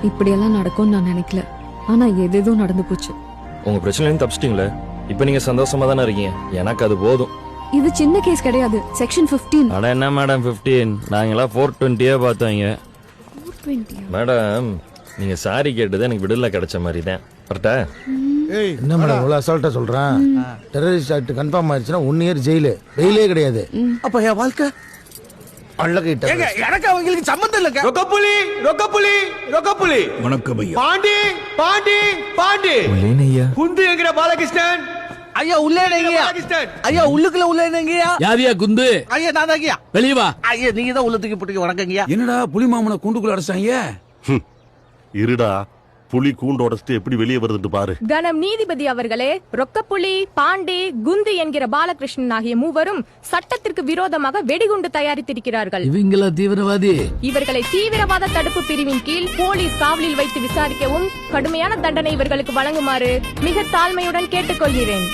இப்படியெல்லாம் நடக்கும்னு நான் நினைக்கல. ஆனா எதேதோ நடந்து போச்சு. உங்க பிரச்சனையும் தப்பிச்சிட்டீங்களே, இப்ப நீங்க சந்தோஷமா தானே இருக்கீங்க. எனக்கு அது போதும். இது சின்ன கேஸ் கிடையாது. செக்ஷன் 15. அட என்ன மேடம் 15, நாங்கெல்லாம் 420 பார்த்தோங்க. 420. மேடம் நீங்க சாரி கேட்டது எனக்கு விடுதலை கிடைச்ச மாதிரி தான். கரெக்டா? என்ன மேடம் இவ்வளவு அசால்ட்டா சொல்றான்? டெரரிஸ்ட் ஆக்ட் கன்ஃபார்ம் ஆயிடுச்சுன்னா 1 இயர் ஜெயிலு, பெயிலே கிடையாது. அப்ப என் வாழ்க்கை அள்ளகிட்ட எனக்கு அவங்களுக்கு சம்பந்தம் இல்லங்க. ரொக்கப்புலி ரொக்கப்புலி ரொக்கப்புலி. வணக்கம் ஐயா. பாண்டி பாண்டி பாண்டி. ஐயா குந்து என்கிற பாலகிருஷ்ணன். ஐயா உள்ளே என்னங்கய்யா? பாலகிருஷ்ணன். ஐயா உள்ளுக்குள்ள உள்ள என்னங்கய்யா? யாரியா குந்து? ஐயா நான் தாங்கய்யா. வெளிய வா. ஐயா நீங்க தான் உள்ள தூக்கி போட்டீங்க. வணக்கங்கய்யா. என்னடா புலி மாமனை கூண்டுக்குள்ள அடைச்சாங்க? இருடா, புலி கூண்டு உடைச்சிட்டு எப்படி வெளியே வருதுன்னு பாரு. கணம் நீதிபதி அவர்களே, ரொக்கப்புலி, பாண்டி, குந்து என்கிற பாலகிருஷ்ணன் ஆகிய மூவரும் சட்டத்திற்கு விரோதமாக வெடிகுண்டு தயாரித்திருக்கிறார்கள். இவங்களா தீவிரவாதி? இவர்களை தீவிரவாத தடுப்பு பிரிவின் கீழ் போலீஸ் காவலில் வைத்து விசாரிக்கவும் கடுமையான தண்டனை இவர்களுக்கு வழங்குமாறு மிக தாழ்மையுடன் கேட்டுக்கொள்கிறேன்.